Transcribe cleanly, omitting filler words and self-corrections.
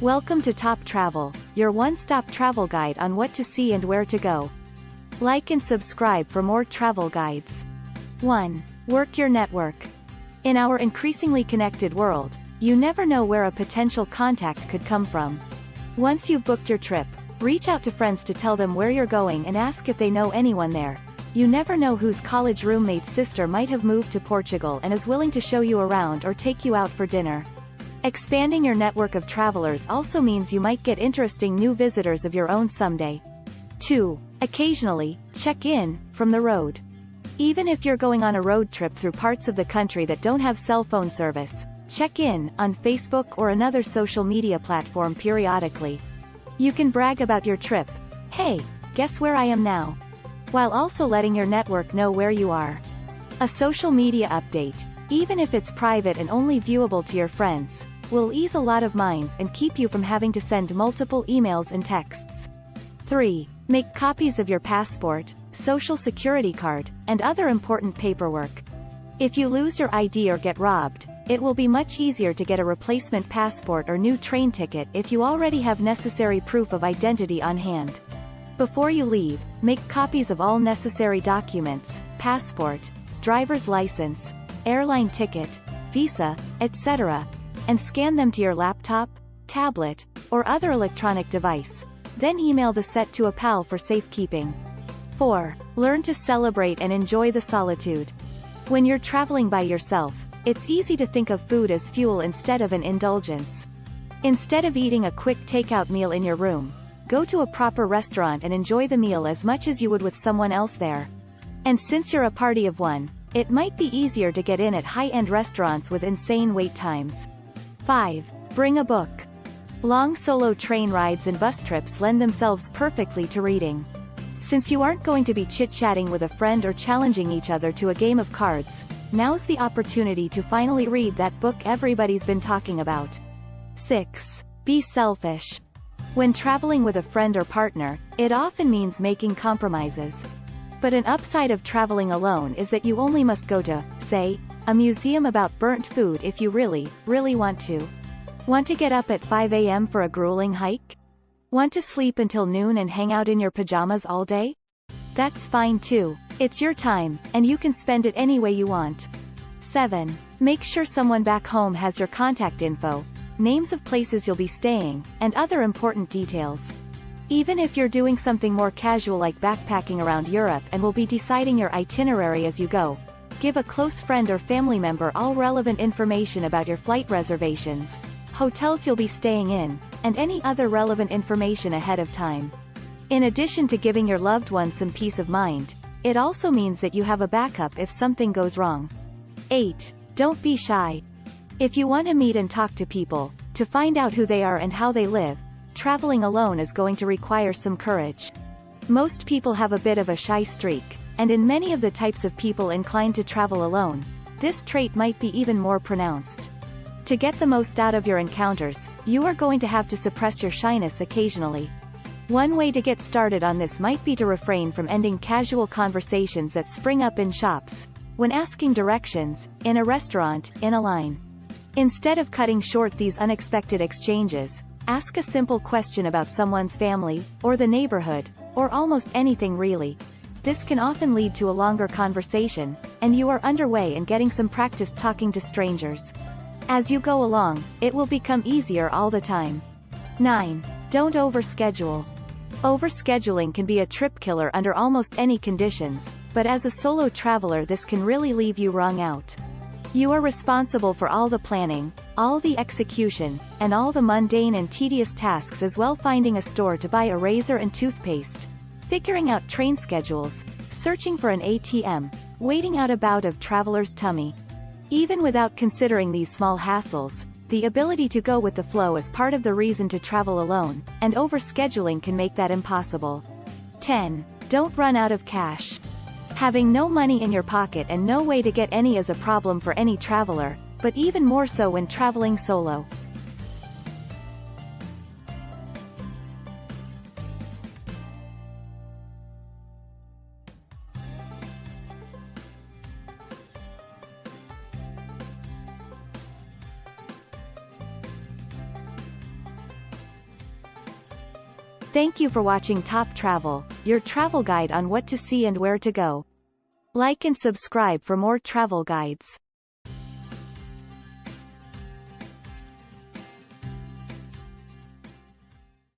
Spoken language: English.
Welcome to Top Travel, your one-stop travel guide on what to see and where to go. Like and subscribe for more travel guides. 1. Work your network. In our increasingly connected world, you never know where a potential contact could come from. Once you've booked your trip, reach out to friends to tell them where you're going and ask if they know anyone there. You never know whose college roommate's sister might have moved to Portugal and is willing to show you around or take you out for dinner. Expanding your network of travelers also means you might get interesting new visitors of your own someday. 2. Occasionally, check in from the road. Even if you're going on a road trip through parts of the country that don't have cell phone service, check in on Facebook or another social media platform periodically. You can brag about your trip. Hey, guess where I am now? While also letting your network know where you are. A social media update, even if it's private and only viewable to your friends, will ease a lot of minds and keep you from having to send multiple emails and texts. 3. Make copies of your passport, social security card, and other important paperwork. If you lose your ID or get robbed, it will be much easier to get a replacement passport or new train ticket if you already have necessary proof of identity on hand. Before you leave, make copies of all necessary documents, passport, driver's license, airline ticket, visa, etc., and scan them to your laptop, tablet, or other electronic device. Then email the set to a pal for safekeeping. 4. Learn to celebrate and enjoy the solitude. When you're traveling by yourself, it's easy to think of food as fuel instead of an indulgence. Instead of eating a quick takeout meal in your room, go to a proper restaurant and enjoy the meal as much as you would with someone else there. And since you're a party of one, it might be easier to get in at high-end restaurants with insane wait times. 5. Bring a book. Long solo train rides and bus trips lend themselves perfectly to reading. Since you aren't going to be chit-chatting with a friend or challenging each other to a game of cards, now's the opportunity to finally read that book everybody's been talking about. 6. Be selfish. When traveling with a friend or partner, it often means making compromises. But an upside of traveling alone is that you only must go to, say, a museum about burnt food if you really, really want to. Want to get up at 5 a.m. for a grueling hike? Want to sleep until noon and hang out in your pajamas all day? That's fine too. It's your time, and you can spend it any way you want. 7. Make sure someone back home has your contact info, names of places you'll be staying, and other important details. Even if you're doing something more casual like backpacking around Europe and will be deciding your itinerary as you go, give a close friend or family member all relevant information about your flight reservations, hotels you'll be staying in, and any other relevant information ahead of time. In addition to giving your loved ones some peace of mind, it also means that you have a backup if something goes wrong. 8. Don't be shy. If you want to meet and talk to people, to find out who they are and how they live, traveling alone is going to require some courage. Most people have a bit of a shy streak, and in many of the types of people inclined to travel alone, this trait might be even more pronounced. To get the most out of your encounters, you are going to have to suppress your shyness occasionally. One way to get started on this might be to refrain from ending casual conversations that spring up in shops, when asking directions, in a restaurant, in a line. Instead of cutting short these unexpected exchanges, ask a simple question about someone's family, or the neighborhood, or almost anything really. This can often lead to a longer conversation, and you are underway and getting some practice talking to strangers. As you go along, it will become easier all the time. 9. Don't overschedule. Overscheduling can be a trip killer under almost any conditions, but as a solo traveler this can really leave you wrung out. You are responsible for all the planning, all the execution, and all the mundane and tedious tasks as well, finding a store to buy a razor and toothpaste, figuring out train schedules, searching for an ATM, waiting out a bout of traveler's tummy. Even without considering these small hassles, the ability to go with the flow is part of the reason to travel alone, and overscheduling can make that impossible. 10. Don't run out of cash. Having no money in your pocket and no way to get any is a problem for any traveler, but even more so when traveling solo. Thank you for watching Top Travel, your travel guide on what to see and where to go. Like and subscribe for more travel guides.